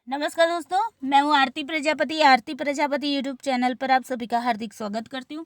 नमस्कार दोस्तों, मैं हूँ आरती प्रजापति यूट्यूब चैनल पर आप सभी का हार्दिक स्वागत करती हूँ।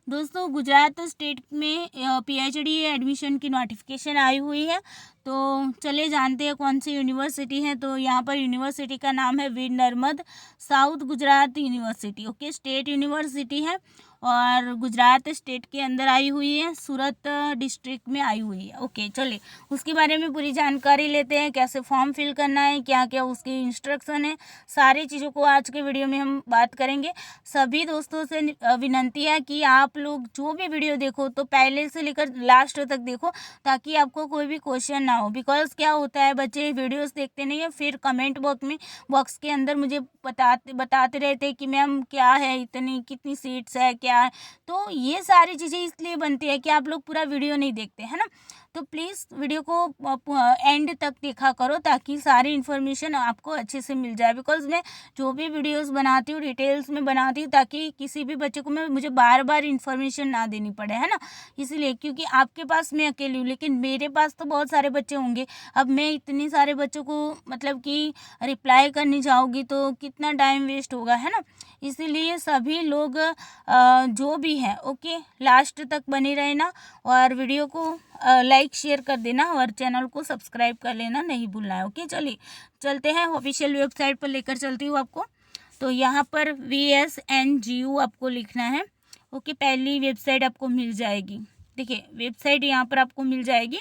दोस्तों, गुजरात स्टेट में पीएचडी एडमिशन की नोटिफिकेशन आई हुई है। तो चलिए जानते हैं कौन सी यूनिवर्सिटी है। तो यहाँ पर यूनिवर्सिटी का नाम है Veer Narmad south Gujarat university. Okay, state university है और गुजरात स्टेट के अंदर आई हुई है, सूरत डिस्ट्रिक्ट में आई हुई है। ओके, चलिए उसके बारे में पूरी जानकारी लेते हैं, कैसे फॉर्म फिल करना है, क्या क्या उसकी इंस्ट्रक्शन है, सारी चीज़ों को आज के वीडियो में हम बात करेंगे। सभी दोस्तों से विनंती है कि आप लोग जो भी वीडियो देखो तो पहले से लेकर लास्ट तक देखो, ताकि आपको कोई भी क्वेश्चन ना हो। बिकॉज क्या होता है, बच्चे वीडियोस देखते नहीं है, फिर कमेंट बॉक्स के अंदर मुझे बताते रहते हैं कि मैम क्या है, इतनी कितनी सीट्स है, क्या है। तो ये सारी चीज़ें इसलिए बनती है कि आप लोग पूरा वीडियो नहीं देखते है ना। तो प्लीज़ वीडियो को एंड तक देखा करो, ताकि सारी इन्फॉर्मेशन आपको अच्छे से मिल जाए। बिकॉज मैं जो भी वीडियोस बनाती हूँ डिटेल्स में बनाती हूँ, ताकि किसी भी बच्चे को मुझे बार बार इन्फॉर्मेशन ना देनी पड़े, है ना। इसीलिए, क्योंकि आपके पास मैं अकेली हूँ, लेकिन मेरे पास तो बहुत सारे बच्चे होंगे। अब मैं इतने सारे बच्चों को मतलब कि रिप्लाई करने जाऊँगी तो कितना टाइम वेस्ट होगा, है ना। इसीलिए सभी लोग जो भी हैं, ओके, लास्ट तक बने रहना और वीडियो को लाइक शेयर कर देना और चैनल को सब्सक्राइब कर लेना नहीं भूलना है। ओके, चलिए चलते हैं ऑफिशियल वेबसाइट पर, लेकर चलती हूँ आपको। तो यहाँ पर VSNGU आपको लिखना है। ओके, पहली वेबसाइट आपको मिल जाएगी। देखिए, वेबसाइट यहाँ पर आपको मिल जाएगी।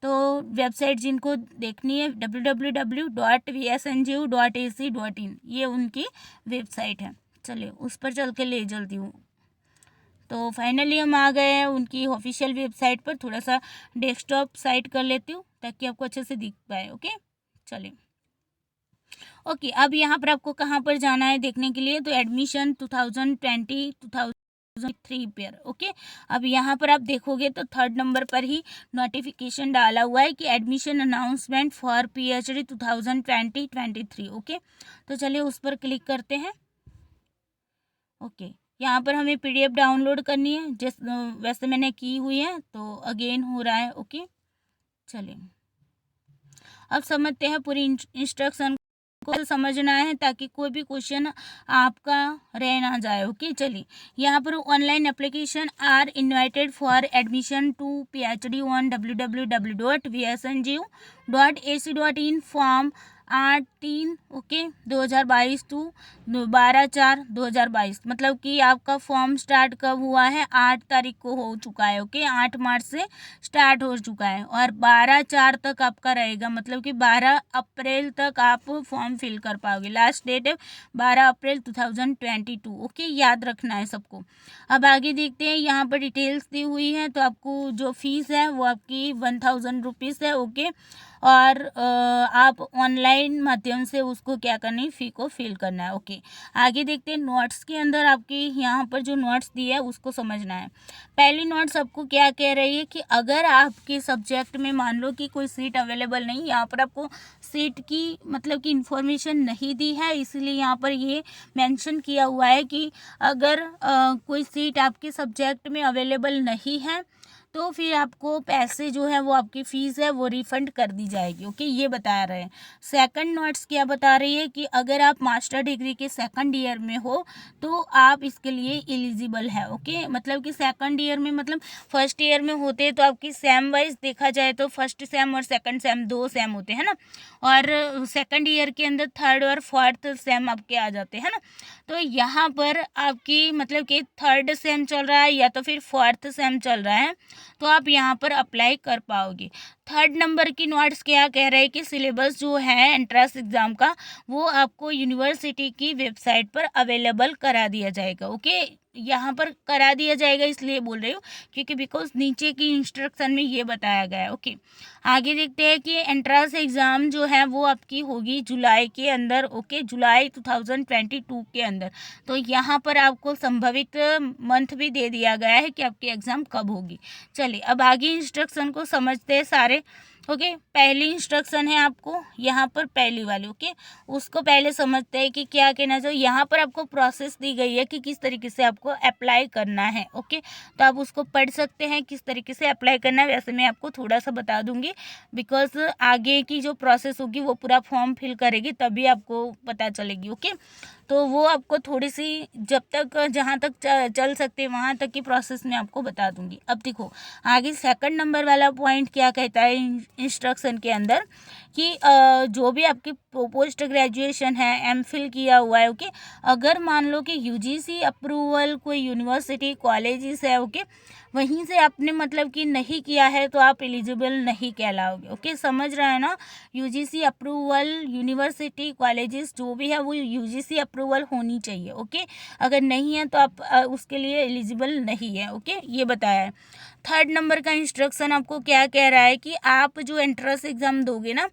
तो वेबसाइट जिनको देखनी है www.vsngu.ac.in, ये उनकी वेबसाइट है। चलिए उस पर चल के ले चलती हूँ। तो फाइनली हम आ गए हैं उनकी ऑफिशियल वेबसाइट पर। थोड़ा सा डेस्कटॉप साइड कर लेती हूँ ताकि आपको अच्छे से दिख पाए। ओके, चलिए। ओके, अब यहाँ पर आपको कहाँ पर जाना है देखने के लिए, तो एडमिशन 2020-2003 पेयर। ओके, अब यहाँ पर आप देखोगे तो 3rd नंबर पर ही नोटिफिकेशन डाला हुआ है कि admission announcement for PhD 2020-23। Okay, तो चलिए उस पर क्लिक करते हैं। ओके, यहाँ पर हमें PDF डाउनलोड करनी है, वैसे मैंने की हुई है, तो अगेन हो रहा है। ओके, चलिए अब समझते हैं पूरी इंस्ट्रक्शन को समझना है, ताकि कोई भी क्वेश्चन आपका रह ना जाए। ओके, चलिए यहाँ पर online application are invited for admission to PhD on www.vsngu.ac.in from 8/3 okay 2022 to 12/4/2022। मतलब कि आपका फॉर्म स्टार्ट कब हुआ है, 8 तारीख को हो चुका है। ओके, 8 मार्च से स्टार्ट हो चुका है और 12/4 तक आपका रहेगा। मतलब कि 12 अप्रैल तक आप फॉर्म फिल कर पाओगे। लास्ट डेट है 12 अप्रैल 2022। ओके, याद रखना है सबको। अब आगे देखते हैं, यहाँ पर डिटेल्स दी हुई है। तो आपको जो फीस है वो आपकी 1000 रुपीज़ है। ओके, और आप ऑनलाइन माध्यम से उसको क्या करना है, फ़ी को फिल करना है। ओके, आगे देखते हैं। नोट्स के अंदर आपकी यहाँ पर जो नोट्स दी है उसको समझना है। पहली नोट्स आपको क्या कह रही है कि अगर आपके सब्जेक्ट में मान लो कि कोई सीट अवेलेबल नहीं, यहाँ पर आपको सीट की मतलब कि इन्फॉर्मेशन नहीं दी है, इसलिए यहाँ पर ये मेंशन किया हुआ है कि अगर कोई सीट आपके सब्जेक्ट में अवेलेबल नहीं है तो फिर आपको पैसे जो है वो आपकी फ़ीस है वो रिफ़ंड कर दी जाएगी। ओके, ये बता रहे हैं। सेकंड नोट्स क्या बता रही है कि अगर आप मास्टर डिग्री के 2nd ईयर में हो तो आप इसके लिए एलिजिबल है। ओके, मतलब कि 2nd ईयर में, मतलब 1st ईयर में होते तो आपकी सेम वाइज देखा जाए तो 1st सेम और 2nd सेम 2 सेम होते हैं ना, और 2nd ईयर के अंदर 3rd और 4th सेम आपके आ जाते हैं ना। तो यहाँ पर आपकी मतलब कि 3rd सेम चल रहा है या तो फिर 4th सेम चल रहा है, तो आप यहाँ पर अप्लाई कर पाओगे। 3rd नंबर की नोट्स क्या कह रहे हैं कि सिलेबस जो है एंट्रेंस एग्ज़ाम का वो आपको यूनिवर्सिटी की वेबसाइट पर अवेलेबल करा दिया जाएगा। ओके, यहाँ पर करा दिया जाएगा इसलिए बोल रही हूँ क्योंकि बिकॉज नीचे की इंस्ट्रक्शन में ये बताया गया है। ओके, आगे देखते हैं कि एंट्रेंस एग्ज़ाम जो है वो आपकी होगी जुलाई के अंदर। ओके, जुलाई 2022 के अंदर। तो यहाँ पर आपको संभावित मंथ भी दे दिया गया है कि आपकी एग्ज़ाम कब होगी। चलिए अब आगे इंस्ट्रक्शन को समझते हैं सारे। ओके। पहली इंस्ट्रक्शन है आपको यहाँ पर पहली वाली, ओके। उसको पहले समझते हैं कि क्या कहना चाहिए। यहाँ पर आपको प्रोसेस दी गई है कि किस तरीके से आपको अप्लाई करना है, ओके। तो आप उसको पढ़ सकते हैं किस तरीके से अप्लाई करना है। वैसे मैं आपको थोड़ा सा बता दूंगी, बिकॉज आगे की जो प्रोसेस होगी वो पूरा फॉर्म फिल करेगी तभी आपको पता चलेगी, ओके। तो वो आपको थोड़ी सी जब तक जहाँ तक चल सकते हैं वहाँ तक की प्रोसेस मैं आपको बता दूंगी। अब देखो आगे सेकंड नंबर वाला पॉइंट क्या कहता है इंस्ट्रक्शन के अंदर कि जो भी आपकी पोस्ट ग्रेजुएशन है, एमफिल किया हुआ है, ओके। अगर मान लो कि यूजीसी अप्रूवल कोई यूनिवर्सिटी कॉलेजेस है, ओके, वहीं से आपने मतलब कि नहीं किया है तो आप एलिजिबल नहीं कहलाओगे, ओके। समझ रहे हैं ना। यूजीसी अप्रूवल यूनिवर्सिटी कॉलेजेस जो भी है वो यूजीसी अप्रूवल होनी चाहिए, ओके। अगर नहीं है तो आप उसके लिए एलिजिबल नहीं है, ओके। ये बताया है। थर्ड नंबर का इंस्ट्रक्शन आपको क्या कह रहा है कि आप जो एंट्रेंस एग्ज़ाम दोगे ना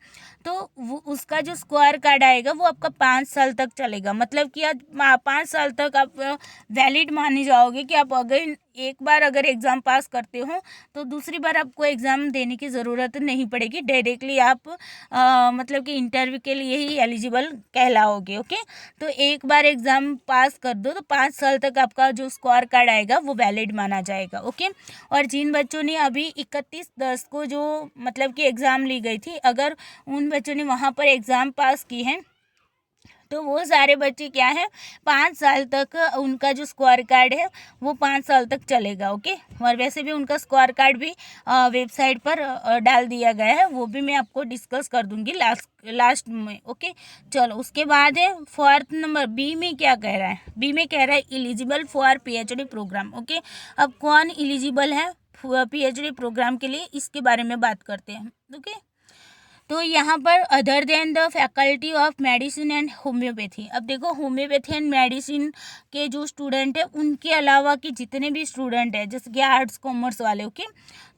तो वो उसका जो स्कोर कार्ड आएगा वो आपका 5 साल तक चलेगा। मतलब कि आज 5 साल तक आप वैलिड माने जाओगे कि आप अगर एक बार अगर एग्ज़ाम पास करते हो तो दूसरी बार आपको एग्ज़ाम देने की ज़रूरत नहीं पड़ेगी। डायरेक्टली आप मतलब कि इंटरव्यू के लिए ही एलिजिबल कहलाओगे, ओके। तो एक बार एग्ज़ाम पास कर दो तो 5 साल तक आपका जो स्कोर कार्ड आएगा वो वैलिड माना जाएगा, ओके। और जिन बच्चों ने अभी 31/10 को जो मतलब कि एग्ज़ाम ली गई थी, अगर उन बच्चों ने वहाँ पर एग्ज़ाम पास की है तो वो सारे बच्चे क्या है 5 साल तक उनका जो स्कोर कार्ड है वो 5 साल तक चलेगा, ओके। और वैसे भी उनका स्कोर कार्ड भी वेबसाइट पर डाल दिया गया है, वो भी मैं आपको डिस्कस कर दूंगी लास्ट में, ओके। चलो उसके बाद है फोर्थ नंबर बी में क्या कह रहा है। बी में कह रहा है eligible for PhD program, okay. अब कौन एलिजिबल है पीएचडी प्रोग्राम के लिए इसके बारे में बात करते हैं, ओके। तो यहाँ पर other than the faculty of medicine and homeopathy. अब देखो होम्योपैथी एंड मेडिसिन के जो स्टूडेंट है उनके अलावा के जितने भी स्टूडेंट है जैसे कि आर्ट्स कॉमर्स वाले, ओके,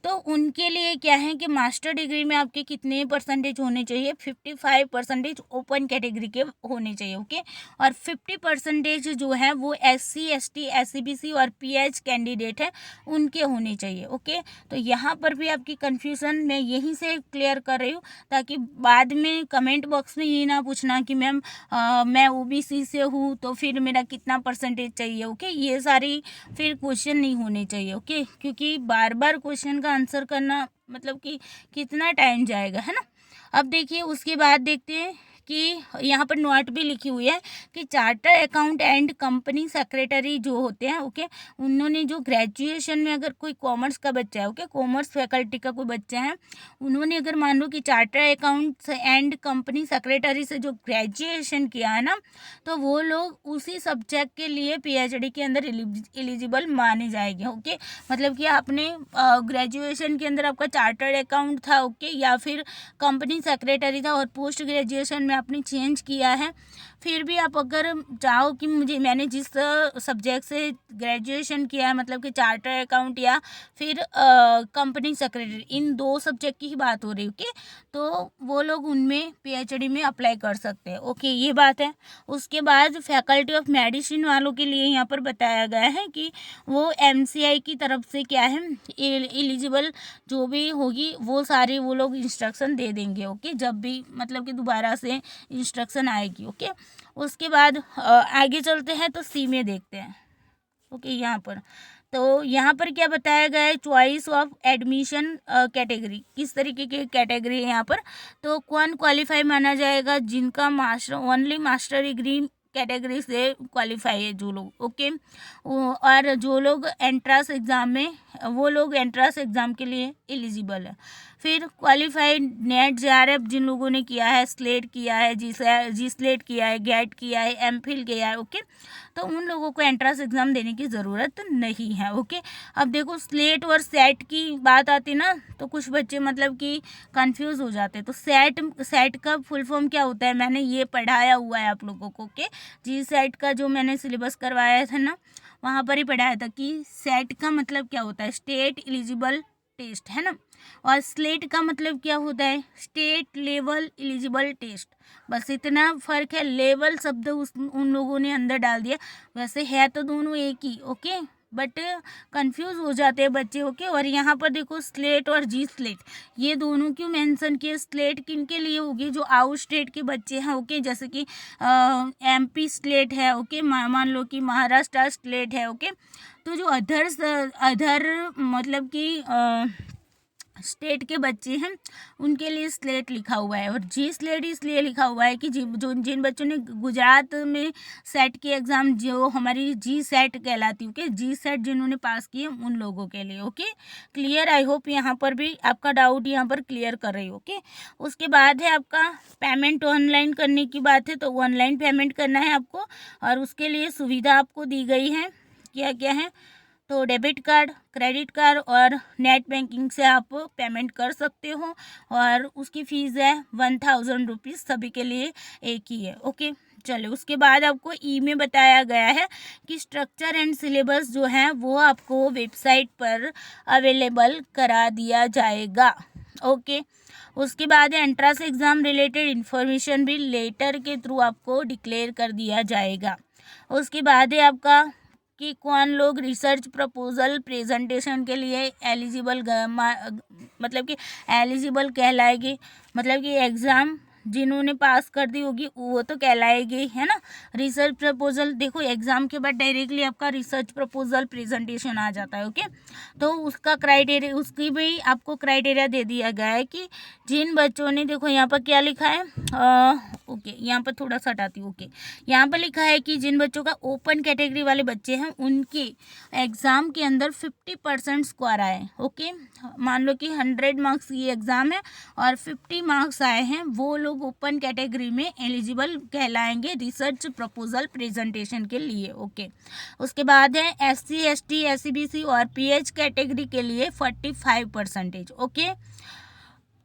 तो उनके लिए क्या है कि मास्टर डिग्री में आपके कितने परसेंटेज होने चाहिए 55% ओपन कैटेगरी के होने चाहिए, ओके। और 50% जो है वो SC ST SCBC और PH कैंडिडेट है उनके होने चाहिए, ओके। तो यहाँ पर भी आपकी कन्फ्यूज़न मैं यहीं से क्लियर कर रही हूँ ताकि बाद में कमेंट बॉक्स में ये ना पूछना कि मैम मैं OBC से हूँ तो फिर मेरा कितना परसेंटेज चाहिए, ओके। ये सारी फिर क्वेश्चन नहीं होने चाहिए, ओके, क्योंकि बार बार क्वेश्चन का आंसर करना मतलब कि कितना टाइम जाएगा, है ना। अब देखिए उसके बाद देखते हैं कि यहाँ पर नोट भी लिखी हुई है कि charter account and company secretary जो होते हैं, ओके, उन्होंने जो ग्रेजुएशन में अगर कोई कॉमर्स का बच्चा है, ओके, कॉमर्स फैकल्टी का कोई बच्चा है, उन्होंने अगर मान लो कि charter account and company secretary से जो ग्रेजुएशन किया है ना तो वो लोग उसी सब्जेक्ट के लिए PhD के अंदर एलिजिबल माने जाएंगे, ओके। मतलब कि आपने ग्रेजुएशन के अंदर आपका चार्टर्ड अकाउंट था, ओके, या फिर कंपनी सेक्रेटरी था और पोस्ट ग्रेजुएशन में आपने चेंज किया है, फिर भी आप अगर चाहो कि मैंने जिस सब्जेक्ट से ग्रेजुएशन किया है मतलब कि चार्टर अकाउंट या फिर कंपनी सेक्रेटरी, इन 2 सब्जेक्ट की ही बात हो रही है, ओके, तो वो लोग उनमें PhD में अप्लाई कर सकते हैं, ओके। ये बात है। उसके बाद फैकल्टी ऑफ मेडिसिन वालों के लिए यहाँ पर बताया गया है कि वो MCI की तरफ से क्या है एलिजिबल जो भी होगी वो सारे वो लोग इंस्ट्रक्शन दे देंगे, ओके, जब भी मतलब कि दोबारा से इंस्ट्रक्शन आएगी, ओके। उसके बाद आगे चलते हैं तो सी में देखते हैं, ओके। यहाँ पर तो यहाँ पर क्या बताया गया है चॉइस ऑफ एडमिशन कैटेगरी, किस तरीके की कैटेगरी है यहाँ पर। तो कौन क्वालिफाई माना जाएगा जिनका master only master degree category से क्वालिफाई है जो लोग, ओके। और जो लोग एंट्रेंस एग्ज़ाम में वो लोग एंट्रेंस एग्ज़ाम के लिए एलिजिबल है। फिर क्वालिफाइड नेट JRF जिन लोगों ने किया है, स्लेट किया है, जी स्लेट किया है, गेट किया है, MPhil किया है, ओके, तो उन लोगों को एंट्रेंस एग्ज़ाम देने की ज़रूरत नहीं है, ओके। अब देखो स्लेट और सेट की बात आती ना तो कुछ बच्चे मतलब कि कंफ्यूज हो जाते हैं। तो सेट का फुल फॉर्म क्या होता है मैंने ये पढ़ाया हुआ है आप लोगों को, ओके। जी सेट का जो मैंने सिलेबस करवाया था ना वहाँ पर ही पढ़ाया था कि सेट का मतलब क्या होता है स्टेट एलिजिबल टेस्ट, है ना। और स्लेट का मतलब क्या होता है स्टेट लेवल एलिजिबल टेस्ट, बस इतना फ़र्क है। लेवल शब्द उन लोगों ने अंदर डाल दिया, वैसे है तो दोनों एक ही, ओके। बट कंफ्यूज हो जाते हैं बच्चे, ओके। और यहाँ पर देखो स्लेट और जी स्लेट, ये दोनों क्यों मेंशन किए? स्लेट किन के लिए होगी? जो आउट स्टेट के बच्चे हैं, ओके, जैसे कि एमपी स्लेट है, ओके, मान लो कि महाराष्ट्र स्लेट है, ओके। तो जो अदर मतलब कि स्टेट के बच्चे हैं उनके लिए स्लेट लिखा हुआ है। और जी स्लेट इसलिए लिखा हुआ है कि जिन बच्चों ने गुजरात में सेट की एग्ज़ाम, जो हमारी जी सेट कहलाती, ओके, जी सेट जिन्होंने पास किए उन लोगों के लिए, ओके। क्लियर? आई होप यहाँ पर भी आपका डाउट यहाँ पर क्लियर कर रही हो, ओके। उसके बाद है आपका पेमेंट ऑनलाइन करने की बात है, तो ऑनलाइन पेमेंट करना है आपको, और उसके लिए सुविधा आपको दी गई है। क्या क्या है? तो डेबिट कार्ड, क्रेडिट कार्ड और नेट बैंकिंग से आप पेमेंट कर सकते हो, और उसकी फ़ीस है 1000 रुपीज़, सभी के लिए एक ही है, ओके। चलो, उसके बाद आपको में बताया गया है कि स्ट्रक्चर एंड सिलेबस जो है वो आपको वेबसाइट पर अवेलेबल करा दिया जाएगा, ओके। उसके बाद एंट्रेंस एग्ज़ाम रिलेटेड इन्फॉर्मेशन भी लेटर के थ्रू आपको डिक्लेयर कर दिया जाएगा। उसके बाद है आपका कि कौन लोग रिसर्च प्रपोजल प्रेजेंटेशन के लिए एलिजिबल मतलब कि एलिजिबल कहलाएगी, मतलब कि एग्ज़ाम जिन्होंने पास कर दी होगी वो तो कहलाएगी, है ना। रिसर्च प्रपोजल, देखो एग्ज़ाम के बाद डायरेक्टली आपका रिसर्च प्रपोजल प्रेजेंटेशन आ जाता है, ओके। तो उसका क्राइटेरिया, उसकी भी आपको क्राइटेरिया दे दिया गया है कि जिन बच्चों ने, देखो यहाँ पर क्या लिखा है, ओके, यहाँ पर थोड़ा सा हटाती हूँ, ओके। यहाँ पर लिखा है कि जिन बच्चों का ओपन कैटेगरी वाले बच्चे हैं उनके एग्ज़ाम के अंदर 50% स्कोर आए, ओके। मान लो कि 100 मार्क्स ये एग्ज़ाम है और 50 मार्क्स आए हैं, वो लोग ओपन कैटेगरी में एलिजिबल कहलाएंगे रिसर्च प्रपोजल प्रेजेंटेशन के लिए, ओके। उसके बाद है SC ST SCBC और PH कैटेगरी के लिए 45%, ओके।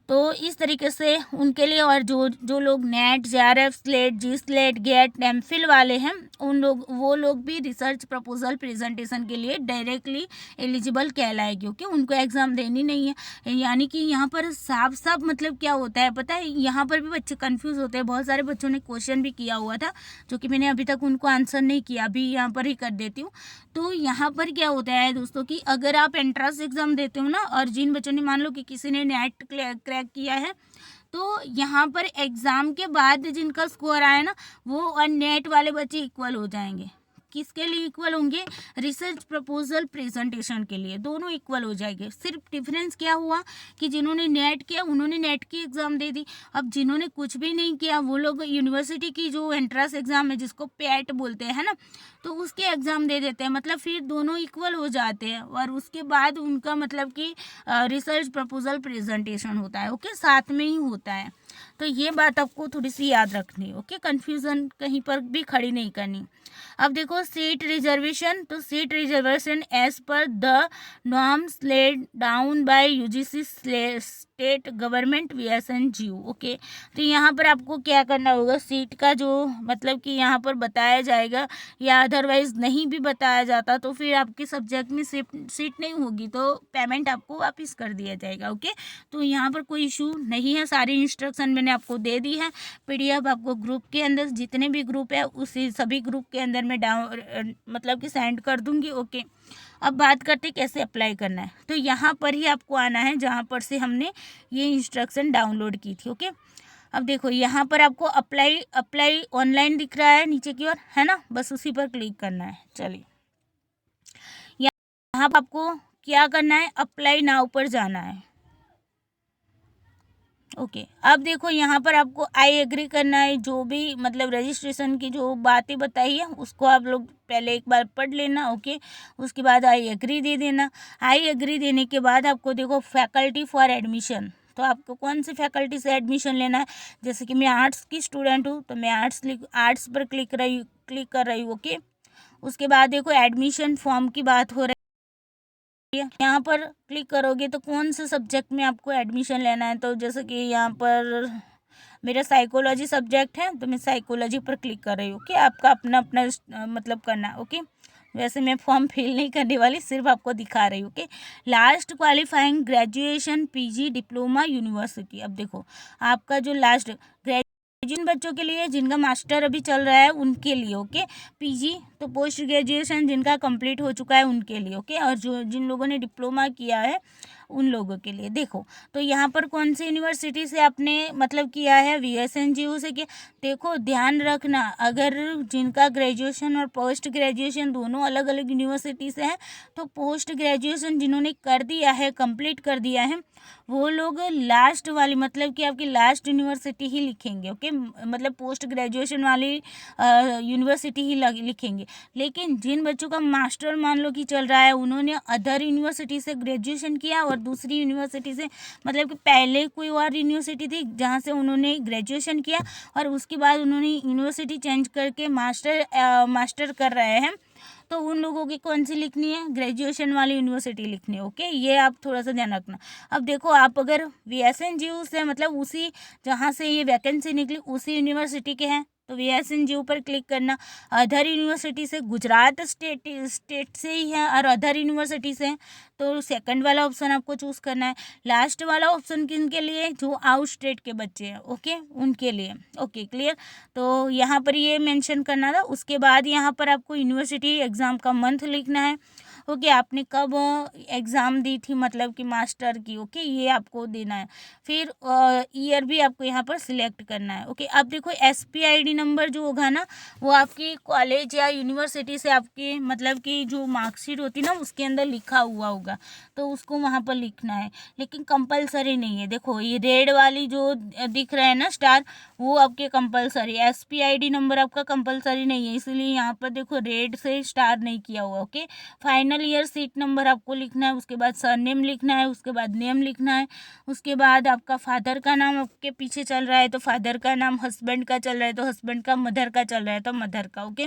तो इस तरीके से उनके लिए, और जो लोग नेट, JRF, स्लेट, जी स्लेट, गेट, एमफिल वाले हैं वो लोग भी रिसर्च प्रपोजल प्रेजेंटेशन के लिए डायरेक्टली एलिजिबल कहलाएगी, क्योंकि उनको एग्ज़ाम देनी नहीं है। यानी कि यहाँ पर साफ साफ मतलब क्या होता है पता है, यहाँ पर भी बच्चे कंफ्यूज होते हैं। बहुत सारे बच्चों ने क्वेश्चन भी किया हुआ था जो कि मैंने अभी तक उनको आंसर नहीं किया, अभी यहाँ पर ही कर देती हूँ। तो यहाँ पर क्या होता है दोस्तों कि अगर आप एंट्रेंस एग्ज़ाम देते हो ना, और जिन बच्चों ने, मान लो कि किसी ने नेट क्रैक किया है, तो यहाँ पर एग्ज़ाम के बाद जिनका स्कोर आया ना, वो और नेट वाले बच्चे इक्वल हो जाएंगे। किसके लिए इक्वल होंगे? रिसर्च प्रपोजल प्रेजेंटेशन के लिए, दोनों इक्वल हो जाएंगे। सिर्फ डिफरेंस क्या हुआ कि जिन्होंने नेट किया उन्होंने नेट की एग्ज़ाम दे दी। अब जिन्होंने कुछ भी नहीं किया वो लोग यूनिवर्सिटी की जो एंट्रेंस एग्ज़ाम है, जिसको पैट बोलते हैं ना, तो उसके एग्ज़ाम दे देते हैं, मतलब फिर दोनों इक्वल हो जाते हैं। और उसके बाद उनका मतलब कि रिसर्च प्रपोजल प्रेजेंटेशन होता है, ओके, साथ में ही होता है। तो ये बात आपको थोड़ी सी याद रखनी है, ओके, कन्फ्यूज़न कहीं पर भी खड़ी नहीं करनी। अब देखो सीट रिजर्वेशन, तो seat reservation as per the norms laid down by UGC state government VSNGU, okay. तो यहाँ पर आपको क्या करना होगा, सीट का जो मतलब कि यहाँ पर बताया जाएगा, या अदरवाइज नहीं भी बताया जाता तो फिर आपके सब्जेक्ट में सीट नहीं होगी तो पेमेंट आपको वापस कर दिया जाएगा, ओके। तो यहाँ पर कोई इशू नहीं है, सारी इंस्ट्रक्शन मैंने आपको दे दी है। PDF आपको ग्रुप के अंदर, जितने भी ग्रुप है उसी सभी ग्रुप के अंदर मैं मतलब कि सेंड कर दूँगी, ओके। अब बात करते कैसे अप्लाई करना है, तो यहाँ पर ही आपको आना है जहाँ पर से हमने ये इंस्ट्रक्शन डाउनलोड की थी, ओके। अब देखो यहाँ पर आपको अप्लाई ऑनलाइन दिख रहा है नीचे की ओर, है ना, बस उसी पर क्लिक करना है। चलिए, यहाँ पर आपको क्या करना है, अप्लाई नाउ पर जाना है, ओके। अब देखो यहाँ पर आपको आई एग्री करना है, जो भी मतलब रजिस्ट्रेशन की जो बातें बताई है उसको आप लोग पहले एक बार पढ़ लेना, ओके। उसके बाद आई एग्री दे देना। आई एग्री देने के बाद आपको देखो फैकल्टी फॉर एडमिशन, तो आपको कौन सी फैकल्टी से एडमिशन लेना है। जैसे कि मैं आर्ट्स की स्टूडेंट हूँ तो मैं आर्ट्स पर क्लिक कर रही हूँ, ओके। उसके बाद देखो एडमिशन फॉर्म की बात हो रही है, यहाँ पर क्लिक करोगे तो कौन से सब्जेक्ट में आपको एडमिशन लेना है। तो जैसे कि यहाँ पर मेरा साइकोलॉजी सब्जेक्ट है तो मैं साइकोलॉजी पर क्लिक कर रही हूँ, ओके। आपका अपना अपना मतलब करना है, ओके। वैसे मैं फॉर्म फिल नहीं करने वाली, सिर्फ आपको दिखा रही हूँ, okay. Last qualifying graduation PG diploma university, अब देखो आपका जो लास्ट जिन बच्चों के लिए जिनका मास्टर अभी चल रहा है उनके लिए, ओके। पीजी तो पोस्ट ग्रेजुएशन जिनका कंप्लीट हो चुका है उनके लिए, ओके। और जो जिन लोगों ने डिप्लोमा किया है उन लोगों के लिए। देखो तो यहाँ पर कौन सी यूनिवर्सिटी से आपने मतलब किया है, VSNGU से किया। देखो ध्यान रखना, अगर जिनका ग्रेजुएशन और पोस्ट ग्रेजुएशन दोनों अलग अलग यूनिवर्सिटी से है तो पोस्ट ग्रेजुएशन जिन्होंने कर दिया है, कंप्लीट कर दिया है, वो लोग लास्ट वाली मतलब कि आपकी लास्ट यूनिवर्सिटी ही लिखेंगे, ओके। मतलब पोस्ट ग्रेजुएशन वाली यूनिवर्सिटी ही लिखेंगे। लेकिन जिन बच्चों का मास्टर मान लो कि चल रहा है, उन्होंने अदर यूनिवर्सिटी से ग्रेजुएशन किया और दूसरी यूनिवर्सिटी से मतलब कि पहले कोई और यूनिवर्सिटी थी जहाँ से उन्होंने ग्रेजुएशन किया और उसके बाद उन्होंने यूनिवर्सिटी चेंज करके मास्टर कर रहे हैं, तो उन लोगों की कौन सी लिखनी है, ग्रेजुएशन वाली यूनिवर्सिटी लिखनी है, ओके। ये आप थोड़ा सा ध्यान रखना। अब देखो आप अगर VSNGU से मतलब उसी जहाँ से ये वैकेंसी निकली उसी यूनिवर्सिटी के हैं तो VSNGU पर क्लिक करना। अदर यूनिवर्सिटी से गुजरात स्टेट से ही है और अदर यूनिवर्सिटी से है तो सेकंड वाला ऑप्शन आपको चूज़ करना है। लास्ट वाला ऑप्शन किन के लिए, जो आउट स्टेट के बच्चे हैं, ओके, उनके लिए, ओके क्लियर। तो यहाँ पर ये मेंशन करना था। उसके बाद यहाँ पर आपको यूनिवर्सिटी एग्ज़ाम का मंथ लिखना है, ओके। आपने कब एग्ज़ाम दी थी मतलब कि मास्टर की, ओके, ये आपको देना है। फिर ईयर भी आपको यहाँ पर सिलेक्ट करना है, ओके। अब देखो SPID नंबर जो होगा ना वो आपकी कॉलेज या यूनिवर्सिटी से आपकी मतलब कि जो मार्कशीट होती ना उसके अंदर लिखा हुआ होगा तो उसको वहाँ पर लिखना है, लेकिन कंपलसरी नहीं है। देखो ये रेड वाली जो दिख रहा है ना स्टार, वो आपके कंपलसरी, SPID नंबर आपका कंपलसरी नहीं है, इसलिए यहाँ पर देखो रेड से स्टार नहीं किया हुआ, okay. Final year seat number आपको लिखना है, उसके बाद सरनेम लिखना है, उसके बाद नेम लिखना है, उसके बाद आपका फादर का नाम आपके पीछे चल रहा है तो फादर का नाम, हस्बैंड का चल रहा है तो हस्बैंड का, मदर का चल रहा है तो मदर का, ओके।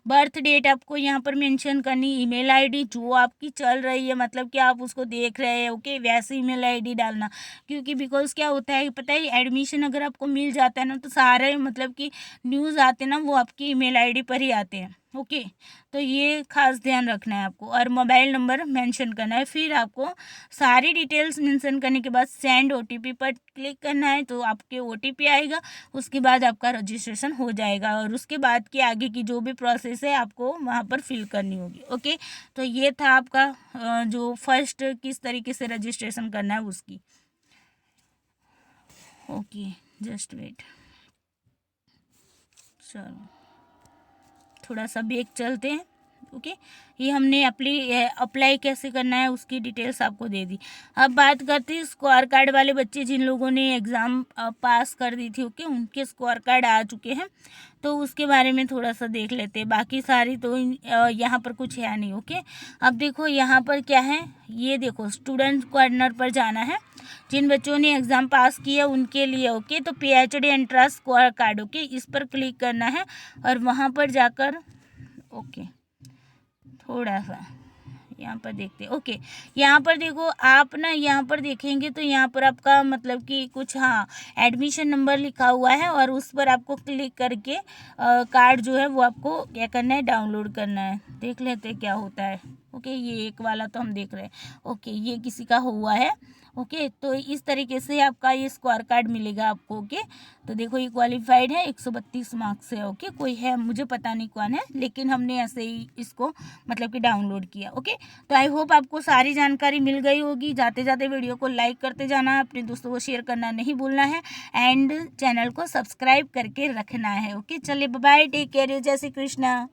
बर्थ डेट आपको यहाँ पर मेंशन करनी, ईमेल आईडी जो आपकी चल रही है मतलब कि आप उसको देख रहे हैं, ओके, वैसे ईमेल आईडी डालना। क्योंकि बिकॉज क्या होता है पता है, एडमिशन अगर आपको मिल जाता है ना तो सारे मतलब कि न्यूज़ आते हैं ना वो आपकी ईमेल आईडी पर ही आते हैं, ओके। तो ये खास ध्यान रखना है आपको और मोबाइल नंबर मेंशन करना है। फिर आपको सारी डिटेल्स मेंशन करने के बाद सेंड OTP पर क्लिक करना है तो आपके OTP आएगा, उसके बाद आपका रजिस्ट्रेशन हो जाएगा और उसके बाद की आगे की जो भी प्रोसेस है आपको वहाँ पर फिल करनी होगी, ओके। तो ये था आपका जो फर्स्ट किस तरीके से रजिस्ट्रेशन करना है उसकी, ओके। जस्ट वेट, चलो थोड़ा सा बैक चलते हैं, ओके। ये हमने अप्लाई कैसे करना है उसकी डिटेल्स आपको दे दी। अब बात करते हैं स्कोर कार्ड वाले बच्चे जिन लोगों ने एग्ज़ाम पास कर दी थी, ओके, उनके स्कोर कार्ड आ चुके हैं तो उसके बारे में थोड़ा सा देख लेते हैं। बाकी सारी तो यहाँ पर कुछ है नहीं, ओके। अब देखो यहाँ पर क्या है, ये देखो स्टूडेंट कॉर्नर पर जाना है, जिन बच्चों ने एग्ज़ाम पास किया उनके लिए, ओके। तो PhD entrance score card, okay, इस पर क्लिक करना है और वहाँ पर जाकर, ओके, थोड़ा सा यहाँ पर देखते हैं, ओके। यहाँ पर देखो आप ना, यहाँ पर देखेंगे तो यहाँ पर आपका मतलब कि कुछ, हाँ, एडमिशन नंबर लिखा हुआ है और उस पर आपको क्लिक करके कार्ड जो है वो आपको क्या करना है, डाउनलोड करना है। देख लेते हैं क्या होता है, ओके। ये एक वाला तो हम देख रहे हैं, ओके, ये किसी का हुआ है, ओके। तो इस तरीके से आपका ये स्कोर कार्ड मिलेगा आपको, ओके। तो देखो ये क्वालिफाइड है, 132 मार्क्स है, ओके। कोई है मुझे पता नहीं कौन है, लेकिन हमने ऐसे ही इसको मतलब कि डाउनलोड किया, ओके। तो आई होप आपको सारी जानकारी मिल गई होगी। जाते जाते वीडियो को लाइक करते जाना, अपने दोस्तों को शेयर करना नहीं भूलना है एंड चैनल को सब्सक्राइब करके रखना है, ओके। चलिए बाय बाय, टेक केयर, जय श्री कृष्णा।